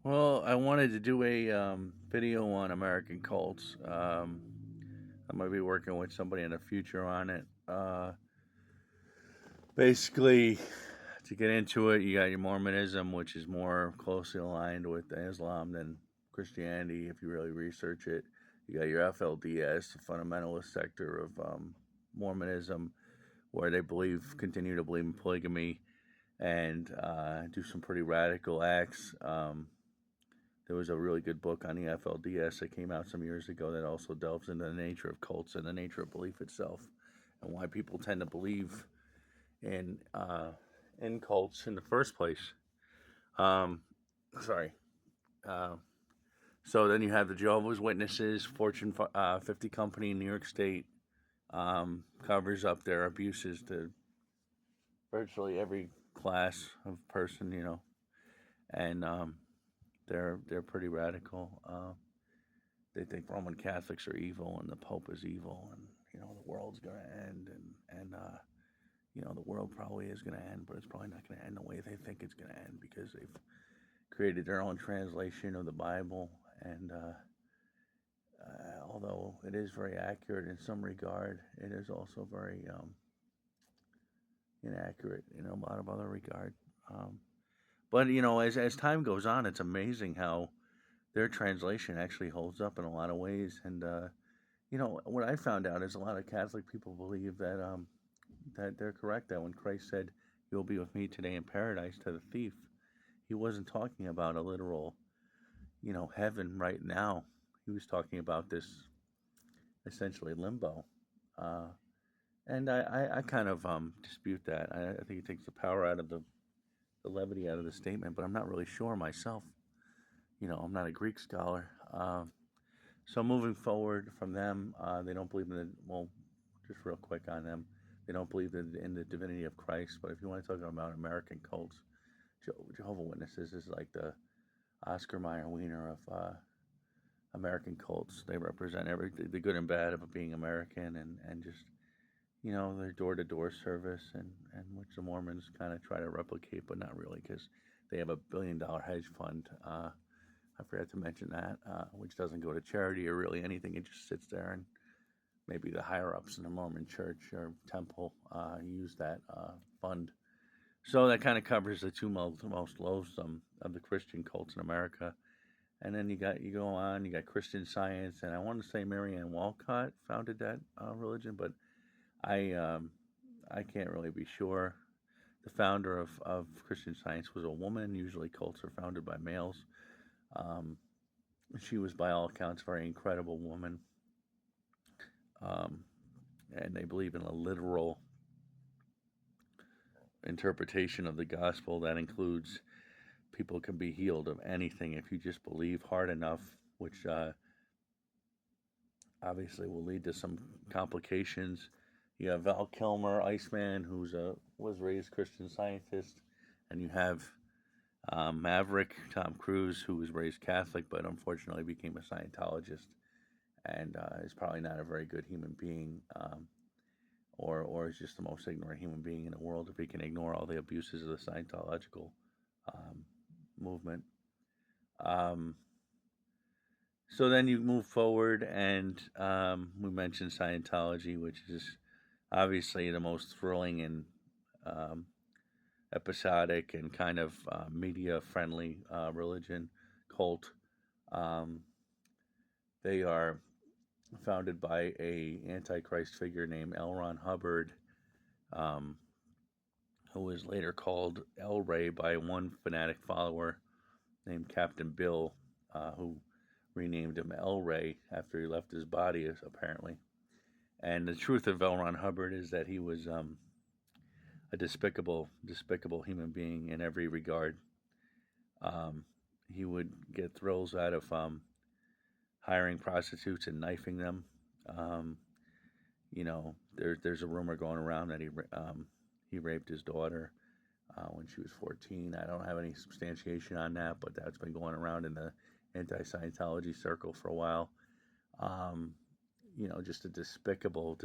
Well, I wanted to do a video on American cults. I might be working with somebody in the future on it. Basically, to get into it, you got your Mormonism, which is more closely aligned with Islam than Christianity, if you really research it. You got your FLDS, the fundamentalist sector of Mormonism, where they continue to believe in polygamy and do some pretty radical acts. There was a really good book on the FLDS that came out some years ago that also delves into the nature of cults and the nature of belief itself, and why people tend to believe in uh, in cults in the first place. Um, sorry. Uh, so then you have the Jehovah's Witnesses, Fortune 50 company in New York State, covers up their abuses to virtually every class of person, and they're pretty radical. They think Roman Catholics are evil and the Pope is evil, and the world's going to end, and the world probably is going to end, but it's probably not going to end the way they think it's going to end because they've created their own translation of the Bible, and although it is very accurate in some regard, it is also very inaccurate in a lot of other regard. Um, but as time goes on, it's amazing how their translation actually holds up in a lot of ways, and what I found out is a lot of Catholic people believe that they're correct. That when Christ said, "You'll be with me today in paradise," to the thief, he wasn't talking about a literal, heaven right now. He was talking about this essentially limbo, uh, and I kind of dispute that. I think it takes the power out of the levity out of the statement, but I'm not really sure myself. I'm not a Greek scholar. So moving forward from them, they don't believe in well, just real quick on them, they don't believe in the divinity of Christ. But if you want to talk about American cults, Jehovah Witnesses is like the Oscar Mayer Wiener of American cults. They represent the good and bad of being American, and just their door to door service, and which the Mormons kind of try to replicate, but not really because they have $1 billion hedge fund. I forgot to mention that, which doesn't go to charity or really anything. It just sits there, and maybe the higher ups in the Mormon church or temple use that fund. So that kind of covers the two most loathsome of the Christian cults in America. And then you go on, you got Christian Science, and I want to say Marianne Walcott founded that religion, but I um, I can't really be sure. The founder of Christian Science was a woman. Usually cults are founded by males. Um, she was, by all accounts, a very incredible woman. Um, and they believe in a literal interpretation of the gospel that includes people can be healed of anything if you just believe hard enough, which obviously will lead to some complications. You have Val Kilmer, Iceman, who's a was raised Christian Scientist, and you have Maverick Tom Cruise, who was raised Catholic but unfortunately became a Scientologist, and is probably not a very good human being, or is just the most ignorant human being in the world if he can ignore all the abuses of the Scientological um, movement. Um, so then you move forward, and we mentioned Scientology, which is obviously the most thrilling and um, episodic and kind of media friendly religion cult. Um, they are founded by a antichrist figure named L. Ron Hubbard, um, who was later called El Ray by one fanatic follower named Captain Bill, who renamed him El Ray after he left his body, apparently. And the truth of L. Ron Hubbard is that he was a despicable human being in every regard. Um, he would get thrills out of hiring prostitutes and knifing them. Um, there's a rumor going around that he raped his daughter when she was 14. I don't have any substantiation on that, but that's been going around in the anti-Scientology circle for a while. Um, just a despicable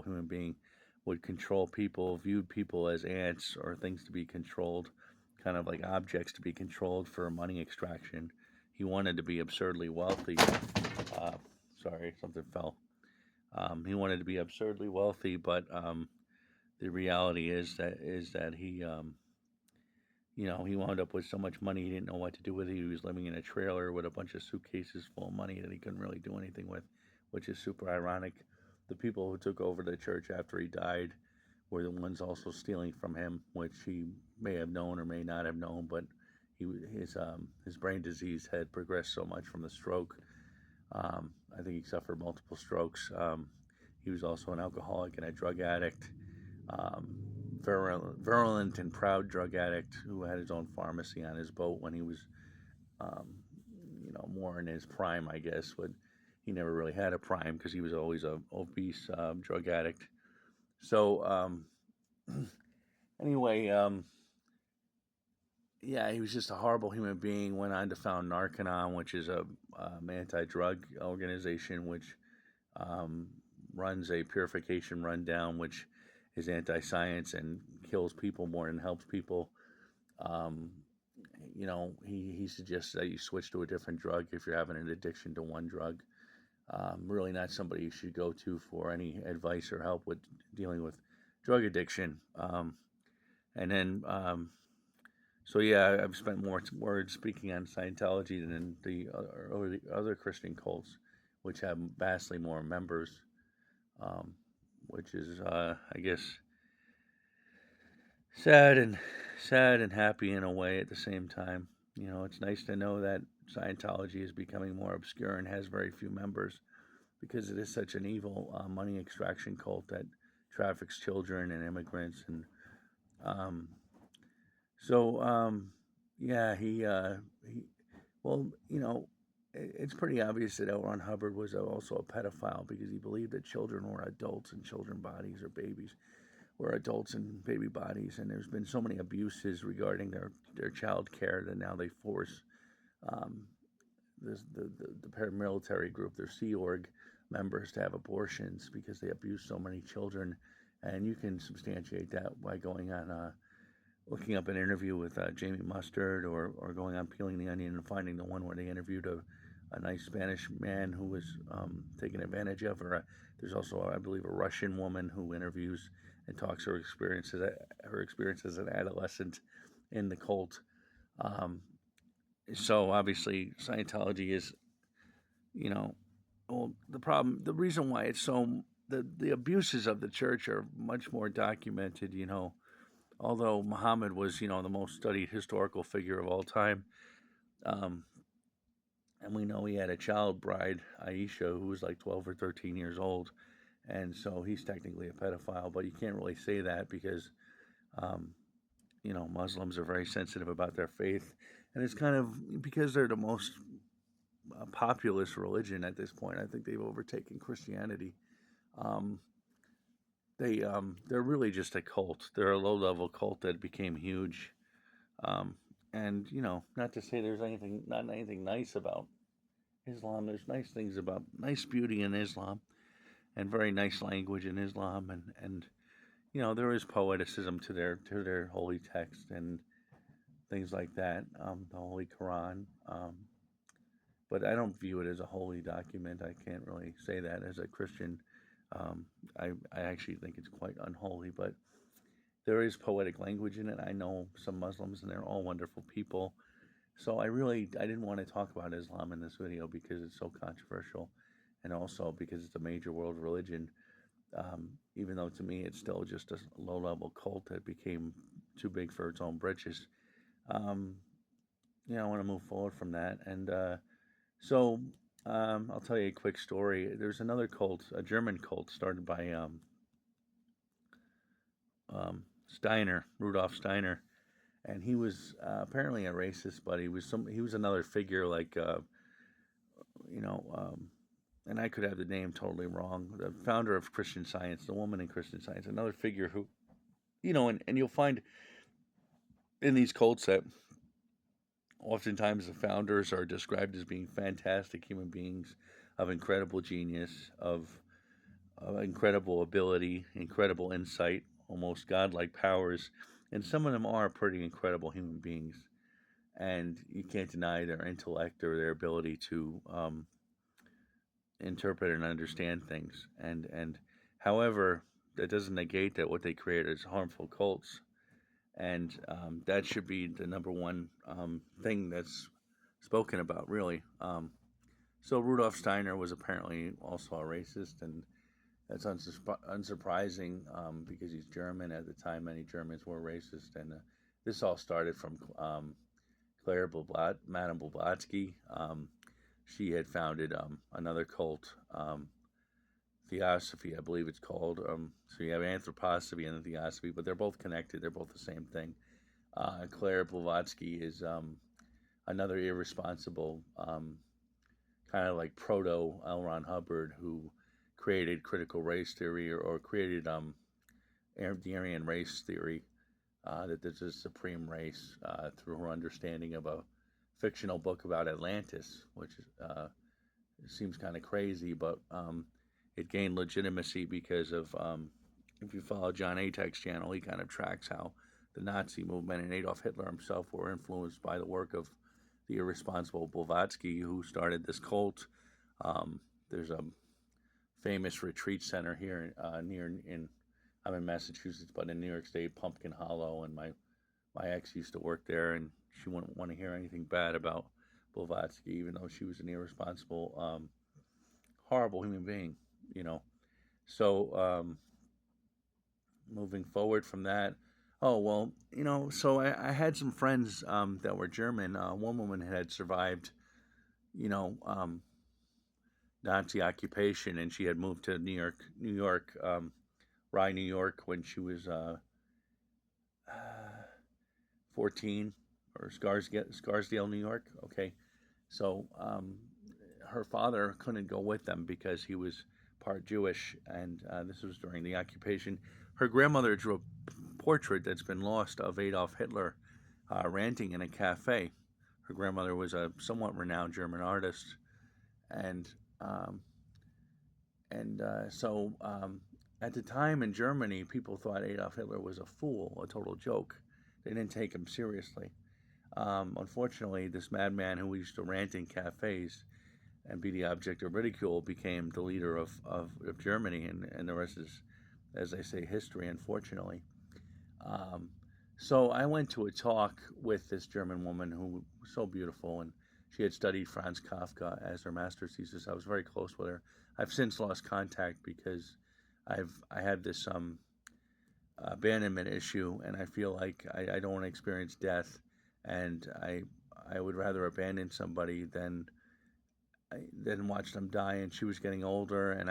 human being would control people, viewed people as ants or things to be controlled, kind of like objects to be controlled for money extraction. he wanted to be absurdly wealthy. Uh, Sorry, something fell. He wanted to be absurdly wealthy, but the reality is that he wound up with so much money he didn't know what to do with it. He was living in a trailer with a bunch of suitcases full of money that he couldn't really do anything with, which is super ironic. The people who took over the church after he died were the ones also stealing from him, which he may have known or may not have known. But his brain disease had progressed so much from the stroke. I think he suffered multiple strokes. He was also an alcoholic and a drug addict, um, virulent and proud drug addict who had his own pharmacy on his boat when he was, um, more in his prime, I guess. But he never really had a prime because he was always a obese drug addict. So anyway, yeah, he was just a horrible human being. Went on to found Narconon, which is a anti-drug organization which um, runs a purification rundown, which is anti-science and kills people more than helps people. Um, he suggests that you switch to a different drug if you're having an addiction to one drug. Really not somebody you should go to for any advice or help with dealing with drug addiction. And then, so yeah, I've spent more words speaking on Scientology than the other Christian cults, which have vastly more members, um, which is, I guess, sad and sad and happy in a way at the same time. It's nice to know that Scientology is becoming more obscure and has very few members because it is such an evil money extraction cult that traffics children and immigrants. And um, so, yeah, he well, it's pretty obvious that L. Ron Hubbard was also a pedophile because he believed that children were adults and children bodies or babies were adults and baby bodies. And there's been so many abuses regarding their child care that now they force um, the paramilitary group, their Sea Org members, to have abortions because they abuse so many children. And you can substantiate that by going on looking up an interview with Jamie Mustard, or going on Peeling the Onion and finding the one where they interviewed a nice Spanish man who was taken advantage of. Or there's also, I believe, a Russian woman who interviews and talks her experience as an adolescent in the cult. Um, so obviously, Scientology is, you know, well, the reason why it's so the abuses of the church are much more documented. Although Muhammad was, the most studied historical figure of all time, um, and we know he had a child bride, Aisha, who was like 12 or 13 years old, and so he's technically a pedophile. But you can't really say that because, um, Muslims are very sensitive about their faith, and it's kind of because they're the most populist religion at this point. I think they've overtaken Christianity. Um, they're really just a cult. They're a low level cult that became huge. Um, and not to say there's not anything nice about Islam. There's nice beauty in Islam, and very nice language in Islam, and there is poeticism to their holy text and things like that. The Holy Quran. But I don't view it as a holy document. I can't really say that as a Christian. Um, I actually think it's quite unholy, but there is poetic language in it. I know some Muslims, and they're all wonderful people. So I didn't want to talk about Islam in this video because it's so controversial, and also because it's a major world religion. Even though to me it's still just a low-level cult that became too big for its own britches. Um, I want to move forward from that, and so I'll tell you a quick story. There's another cult, a German cult started by Steiner, Rudolf Steiner, and he was apparently a racist, but he was another figure like you know, and I could have the name totally wrong. The founder of Christian Science, the woman in Christian Science, another figure who, and you'll find in these cults that oftentimes the founders are described as being fantastic human beings of incredible genius, of incredible ability, incredible insight, almost godlike powers, and some of them are pretty incredible human beings. and you can't deny their intellect or their ability to interpret and understand things. And however, that doesn't negate that what they create is harmful cults, and that should be the number one thing that's spoken about, really. So Rudolf Steiner was apparently also a racist, and that's unsurprising because he's German. At the time, many Germans were racist, and this all started from Madame Blavatsky. She had founded another cult, Theosophy, I believe it's called. So you have anthroposophy and theosophy, but they're both connected. They're both the same thing. Claire Blavatsky is another irresponsible, kind of like proto L. Ron Hubbard, who created critical race theory or created the Aryan race theory, that there's a supreme race through her understanding of a fictional book about Atlantis, which seems kind of crazy, but it gained legitimacy because of, if you follow John Atek's channel, he kind of tracks how the Nazi movement and Adolf Hitler himself were influenced by the work of the irresponsible Blavatsky, who started this cult. There's a famous retreat center here I'm in Massachusetts, but in New York State, Pumpkin Hollow, and my ex used to work there, and she wouldn't want to hear anything bad about Blavatsky, even though she was an irresponsible, horrible human being, you know. So moving forward from that, oh well, so I had some friends that were German. One woman had survived, you know, Nazi occupation, and she had moved to New York, Rye, New York, when she was 14, or Scarsdale, New York. Okay, so her father couldn't go with them because he was part Jewish, and this was during the occupation. Her grandmother drew a portrait that's been lost of Adolf Hitler ranting in a cafe. Her grandmother was a somewhat renowned German artist, and um, so at the time in Germany, people thought Adolf Hitler was a fool, a total joke. They didn't take him seriously. Unfortunately, this madman who used to rant in cafes and be the object of ridicule became the leader of Germany, and the rest is, as they say, history, unfortunately. Um, so I went to a talk with this German woman who was so beautiful, and she had studied Franz Kafka as her master's thesis. I was very close with her. I've since lost contact because I had this abandonment issue, and I feel like I don't want to experience death, and I would rather abandon somebody than watch them die. And she was getting older, and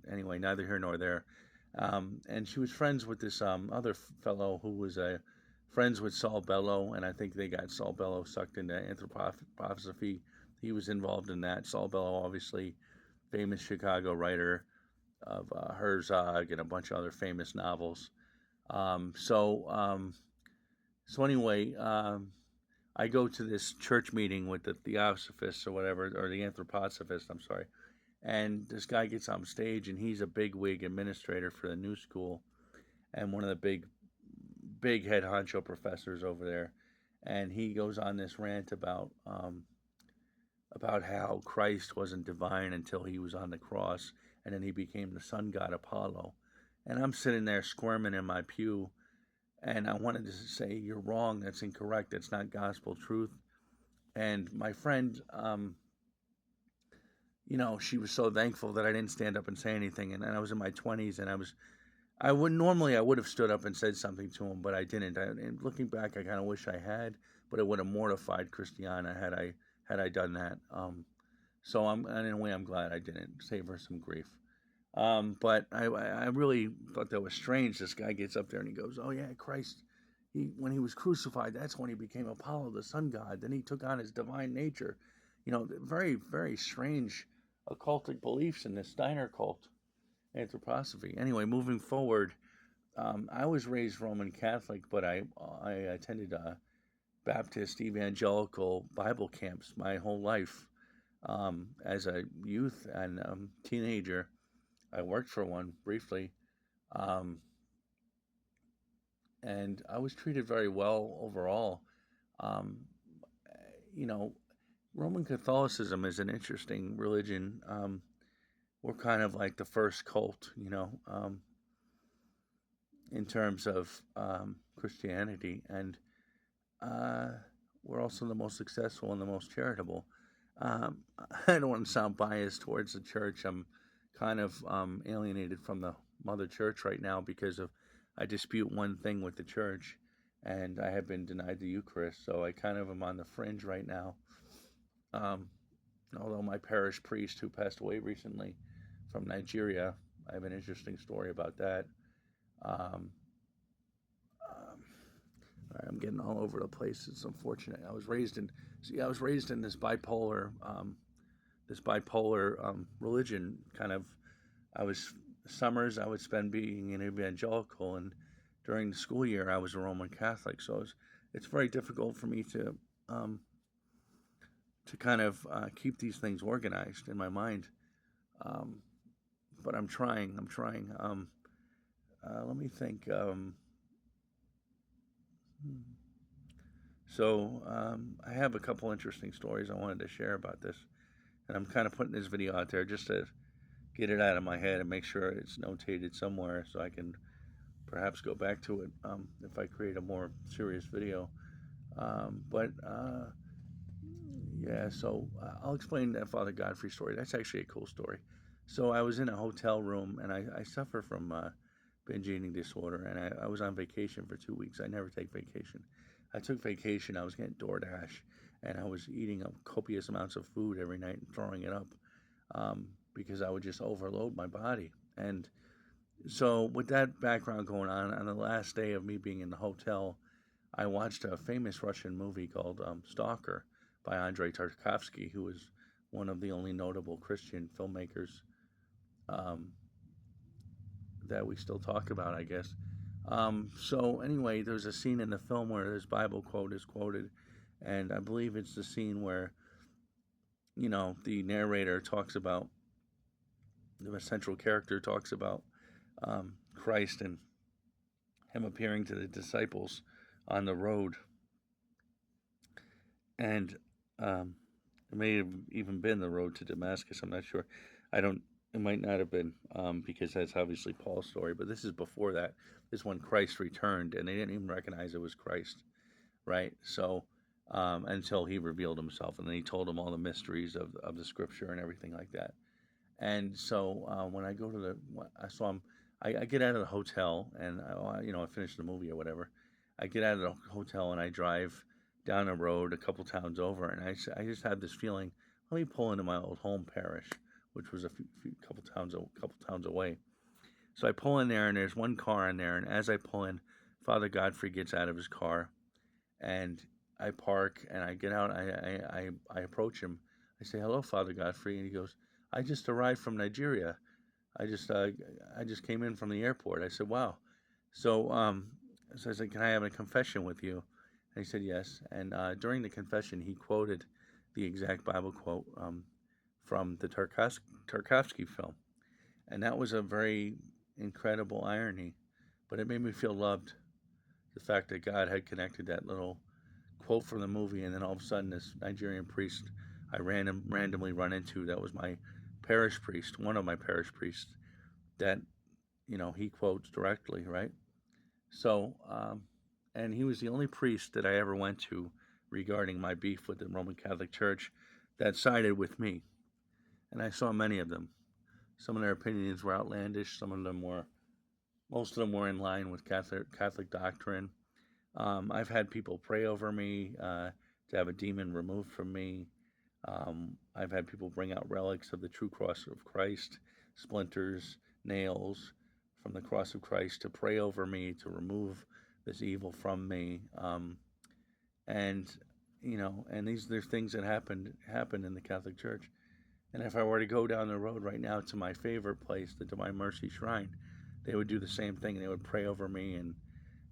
anyway, neither here nor there. And she was friends with this other fellow who was friends with Saul Bellow, and I think they got Saul Bellow sucked into anthroposophy. He was involved in that. Saul Bellow, obviously, famous Chicago writer of Herzog and a bunch of other famous novels. Um, so, um, so anyway, I go to this church meeting with the Theosophists or whatever, or the Anthroposophists, I'm sorry. And this guy gets on stage, and he's a bigwig administrator for the New School, and one of the big head honcho professors over there. And he goes on this rant about how Christ wasn't divine until he was on the cross, and then he became the sun god Apollo. And I'm sitting there squirming in my pew, and I wanted to say, "You're wrong. That's incorrect. That's not gospel truth." And my friend, she was so thankful that I didn't stand up and say anything. And I was in my 20s, and I would have stood up and said something to him, but I didn't. And looking back, I kind of wish I had, but it would have mortified Christiana had I done that. So in a way, I'm glad I didn't. Save her some grief. But I really thought that was strange. This guy gets up there and he goes, "Oh yeah, Christ, when he was crucified, that's when he became Apollo, the sun god. Then he took on his divine nature." Very, very strange occultic beliefs in this Steiner cult, anthroposophy. Anyway, moving forward, I was raised Roman Catholic, but I attended Baptist evangelical Bible camps my whole life. As a youth and teenager, I worked for one briefly, um, and I was treated very well overall. Um, you know, Roman Catholicism is an interesting religion. We're kind of like the first cult, in terms of Christianity, and uh, we're also the most successful and the most charitable. Um, I don't want to sound biased towards the church. I'm kind of alienated from the mother church right now because of I dispute one thing with the church, and I have been denied the Eucharist. So I kind of am on the fringe right now. Um, Although my parish priest, who passed away recently from Nigeria, I have an interesting story about that. Um, um, I'm getting all over the place. It's unfortunate. I was raised in this bipolar religion. Kind of, I was summers I would spend being an evangelical, and during the school year I was a Roman Catholic. So it's very difficult for me um, to kind of keep these things organized in my mind. Um, but I'm trying. I'm trying. Let me think. I have a couple interesting stories I wanted to share about this, and I'm kind of putting this video out there just to get it out of my head and make sure it's notated somewhere so I can perhaps go back to it if I create a more serious video. But yeah, so I'll explain that Father Godfrey story. That's actually a cool story. So I was in a hotel room, and I suffer from binge eating disorder, and I was on vacation for 2 weeks. I never take vacation. I took vacation. I was getting DoorDash, and I was eating up copious amounts of food every night and throwing it up because I would just overload my body. And so, with that background going on the last day of me being in the hotel, I watched a famous Russian movie called Stalker by Andrei Tarkovsky, who was one of the only notable Christian filmmakers um, that we still talk about, I guess. So anyway, there's a scene in the film where this Bible quote is quoted, and I believe it's the scene where the narrator talks about the central character talks about Christ and him appearing to the disciples on the road, and it may have even been the road to Damascus. I'm not sure. I don't. It might not have been because that's obviously Paul's story. But this is before that. This is when Christ returned, and they didn't even recognize it was Christ, right? So until he revealed himself, and then he told them all the mysteries of the Scripture and everything like that. And so when I go to so I get out of the hotel, and I finish the movie or whatever. I get out of the hotel and I drive down a road a couple towns over, and I just had this feeling. Let me pull into my old home parish, which was a couple towns away. So I pull in there, and there's one car in there, and as I pull in, Father Godfrey gets out of his car, and I park, and I get out. I approach him. I say, "Hello, Father Godfrey," and he goes, "I just arrived from Nigeria. I just uh, I just came in from the airport." I said, "Wow." So so I said, "Can I have a confession with you?" And he said, "Yes." And during the confession, he quoted the exact Bible quote from the Tarkovsky film, and that was a very incredible irony, but it made me feel loved. The fact that God had connected that little quote from the movie, and then all of a sudden, this Nigerian priest I randomly run into, that was my parish priest, one of my parish priests, that he quotes directly, right? So, and he was the only priest that I ever went to regarding my beef with the Roman Catholic Church that sided with me, and I saw many of them. Some of their opinions were outlandish. Most of them were in line with Catholic doctrine. I've had people pray over me to have a demon removed from me. I've had people bring out relics of the true cross of Christ, splinters, nails from the cross of Christ to pray over me, to remove this evil from me. And there's things that happen in the Catholic Church. And if I were to go down the road right now to my favorite place, the Divine Mercy Shrine, they would do the same thing. They would pray over me and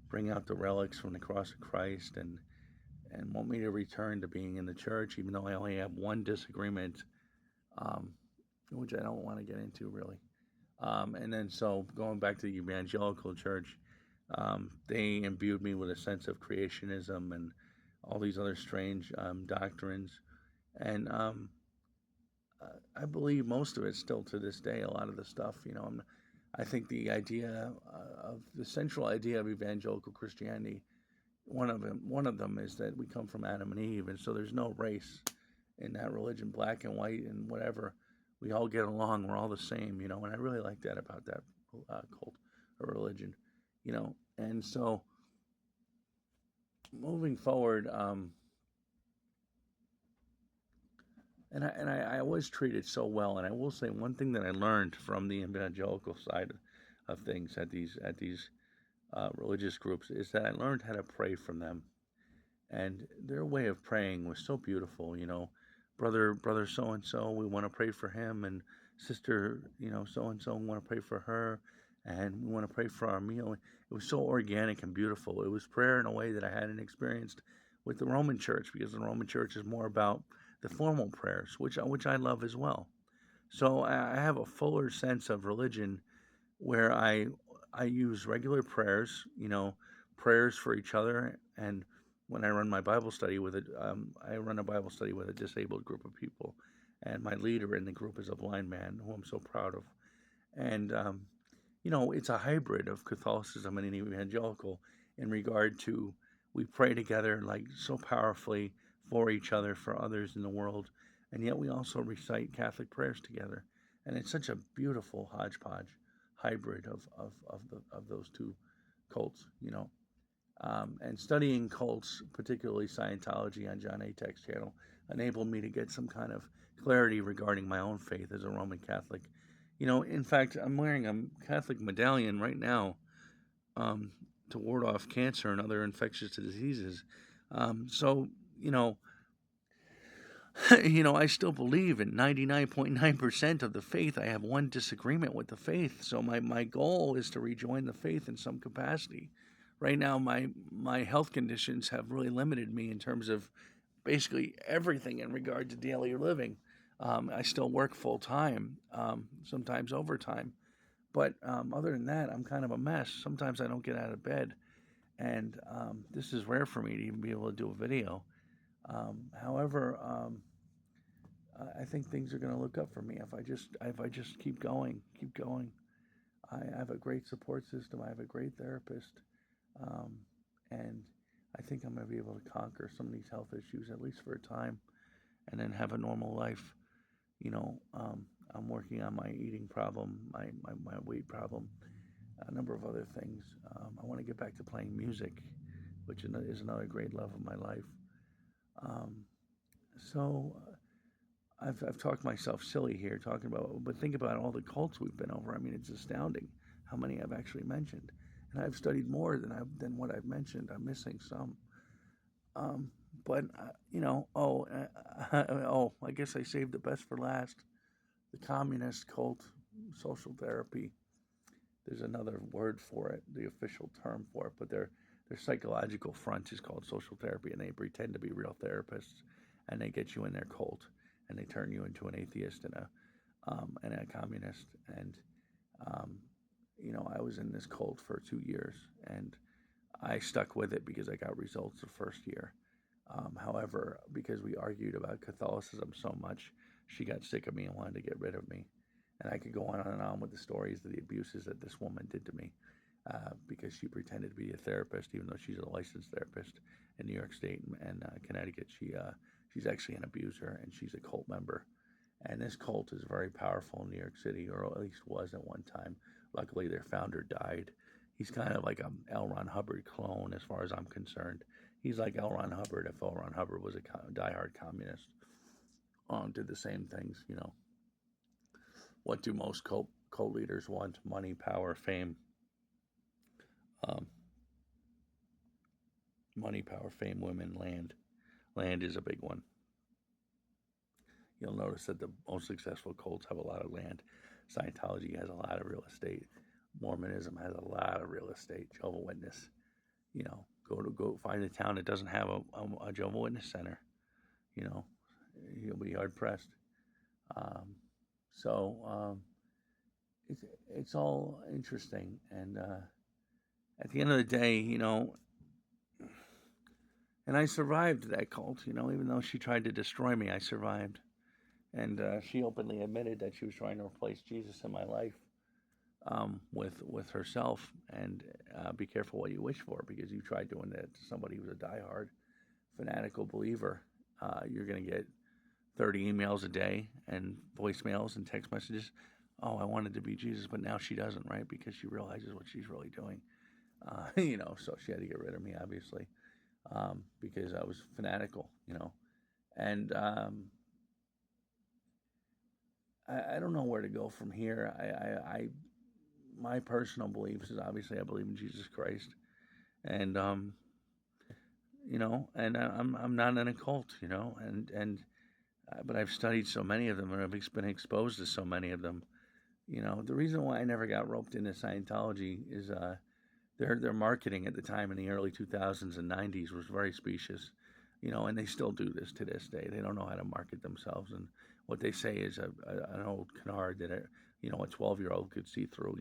bring out the relics from the cross of Christ, and want me to return to being in the church, even though I only have one disagreement, um, which I don't want to get into really. And then so going back to the evangelical church, they imbued me with a sense of creationism and all these other strange doctrines, and I believe most of it still to this day. A lot of the stuff, I think the idea of the central idea of evangelical Christianity, one of them is that we come from Adam and Eve, and so there's no race in that religion, black and white and whatever. We all get along. We're all the same, and I really like that about that cult or religion, And so moving forward, and I was treated so well. And I will say one thing that I learned from the evangelical side of things at these religious groups is that I learned how to pray from them, and their way of praying was so beautiful. Brother so and so, we want to pray for him, and sister, so and so, we want to pray for her, and we want to pray for our meal. It was so organic and beautiful. It was prayer in a way that I hadn't experienced with the Roman Church, because the Roman Church is more about the formal prayers, which I love as well. So I have a fuller sense of religion where I use regular prayers, prayers for each other, and when I run my Bible study with it, I run a Bible study with a disabled group of people, and my leader in the group is a blind man who I'm so proud of, and it's a hybrid of Catholicism and evangelical in regard to we pray together like so powerfully for each other, for others in the world, and yet we also recite Catholic prayers together, and it's such a beautiful hodgepodge hybrid of those two cults, and studying cults, particularly Scientology on John Atak's channel, enabled me to get some kind of clarity regarding my own faith as a Roman Catholic. In fact, I'm wearing a Catholic medallion right now, to ward off cancer and other infectious diseases. So, I still believe in 99.9% of the faith. I have one disagreement with the faith. So my goal is to rejoin the faith in some capacity. Right now, my health conditions have really limited me in terms of basically everything in regard to daily living. I still work full time, sometimes overtime. But other than that, I'm kind of a mess. Sometimes I don't get out of bed. And this is rare for me to even be able to do a video. However, I think things are going to look up for me if I just keep going, keep going. I have a great support system. I have a great therapist, um, and I think I'm going to be able to conquer some of these health issues at least for a time, and then have a normal life. I'm working on my eating problem, my weight problem, a number of other things. I want to get back to playing music, which is another great love of my life. Um, so I've talked myself silly here talking about, but think about all the cults we've been over. I mean, it's astounding how many I've actually mentioned, and I've studied more than what I've mentioned. I'm missing some, um, but I guess I saved the best for last. The communist cult, social therapy. There's another word for it, the official term for it, but their psychological front is called social therapy, and they pretend to be real therapists, and they get you in their cult, and they turn you into an atheist and a communist. And um, I was in this cult for 2 years, and I stuck with it because I got results the first year. However, because we argued about Catholicism so much, she got sick of me and wanted to get rid of me. And I could go on and on with the stories of the abuses that this woman did to me, because she pretended to be a therapist, even though she's a licensed therapist in New York State and Connecticut. She's actually an abuser, and she's a cult member. And this cult is very powerful in New York City, or at least was at one time. Luckily, their founder died. He's kind of like a L. Ron Hubbard clone, as far as I'm concerned. He's like L. Ron Hubbard if L. Ron Hubbard was a diehard communist. Did the same things. What do most cult leaders want? Money, power, fame. Um, Money, power, fame, women, land. Land is a big one. You'll notice that the most successful cults have a lot of land. Scientology has a lot of real estate. Mormonism has a lot of real estate. Jehovah Witness, go find a town that doesn't have a Jehovah Witness center. You'll be hard pressed. So it's all interesting, and at the end of the day, And I survived that cult, even though she tried to destroy me, I survived. And she openly admitted that she was trying to replace Jesus in my life with herself. And be careful what you wish for, because you tried doing that to somebody who's a diehard, fanatical believer. You're going to get 30 emails a day and voicemails and text messages. Oh, I wanted to be Jesus, but now she doesn't, right? Because she realizes what she's really doing. So she had to get rid of me, obviously, because I was fanatical, And I don't know where to go from here. My personal beliefs is, obviously, I believe in Jesus Christ, and and I'm not in a cult, but I've studied so many of them, and I've been exposed to so many of them. The reason why I never got roped into Scientology is their marketing at the time in the early 2000s and 90s was very specious, and they still do this to this day. They don't know how to market themselves, and what they say is an old canard that a 12-year-old could see through.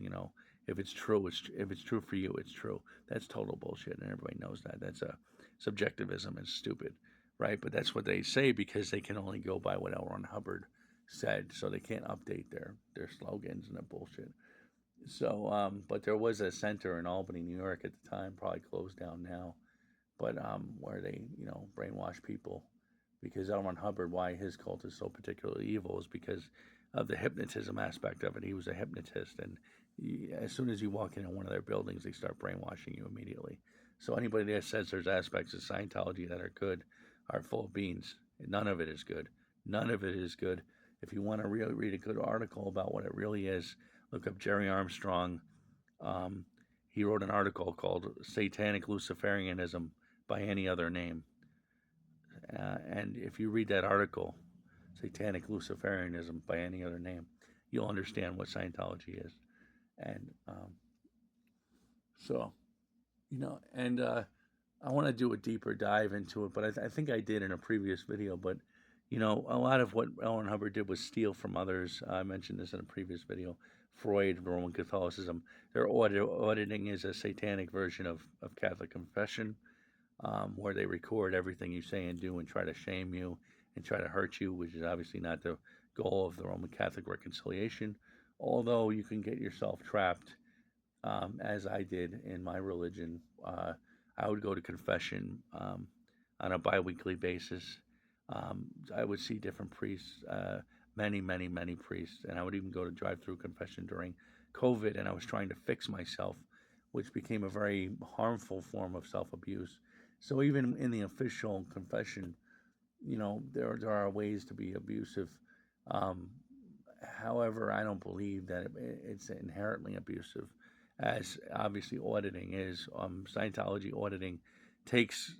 If it's true, if it's true for you, it's true. That's total bullshit, and everybody knows that. That's a subjectivism. It's stupid, right? But that's what they say because they can only go by what L. Ron Hubbard said, so they can't update their slogans and their bullshit. So, but there was a center in Albany, New York at the time, probably closed down now, but where they, brainwash people, because L. Ron Hubbard, why his cult is so particularly evil is because of the hypnotism aspect of it. He was a hypnotist, and as soon as you walk into one of their buildings, they start brainwashing you immediately. So anybody that says there's aspects of Scientology that are good are full of beans. None of it is good. None of it is good. If you want to really read a good article about what it really is, look up Jerry Armstrong. He wrote an article called Satanic Luciferianism by Any Other Name. And if you read that article, Satanic Luciferianism by Any Other Name, you'll understand what Scientology is. And I want to do a deeper dive into it, but I think I did in a previous video. But, a lot of what L. Ron Hubbard did was steal from others. I mentioned this in a previous video. Freud, Roman Catholicism. Their auditing is a satanic version of Catholic confession, where they record everything you say and do and try to shame you and try to hurt you, which is obviously not the goal of the Roman Catholic reconciliation. Although you can get yourself trapped, as I did in my religion. I would go to confession on a biweekly basis. I would see different priests, many, many, many priests, and I would even go to drive-through confession during COVID, and I was trying to fix myself, which became a very harmful form of self-abuse. So even in the official confession, there are ways to be abusive. However, I don't believe that it's inherently abusive, as obviously auditing is. Scientology auditing takes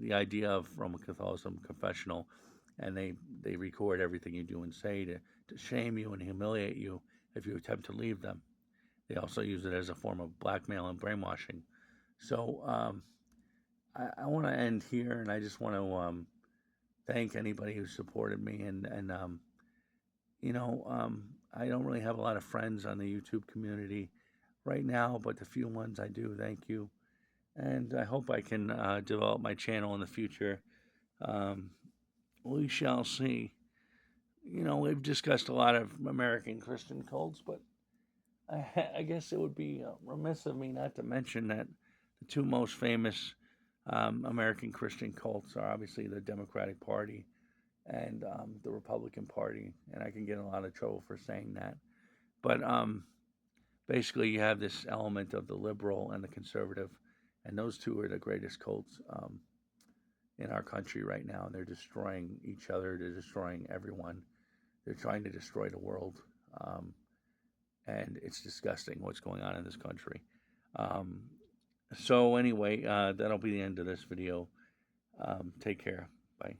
the idea of Roman Catholicism confessional, and they record everything you do and say to shame you and humiliate you if you attempt to leave them. They also use it as a form of blackmail and brainwashing. So I want to end here, and I just want to thank anybody who supported me, and I don't really have a lot of friends on the YouTube community right now, but the few ones I do, thank you. And I hope I can develop my channel in the future. We shall see. We've discussed a lot of American Christian cults, but I guess it would be remiss of me not to mention that the two most famous American Christian cults are obviously the Democratic Party and the Republican Party. And I can get in a lot of trouble for saying that. But basically, you have this element of the liberal and the conservative, and those two are the greatest cults in our country right now. And they're destroying each other. They're destroying everyone. They're trying to destroy the world. And it's disgusting what's going on in this country. So anyway, that'll be the end of this video. Take care. Bye.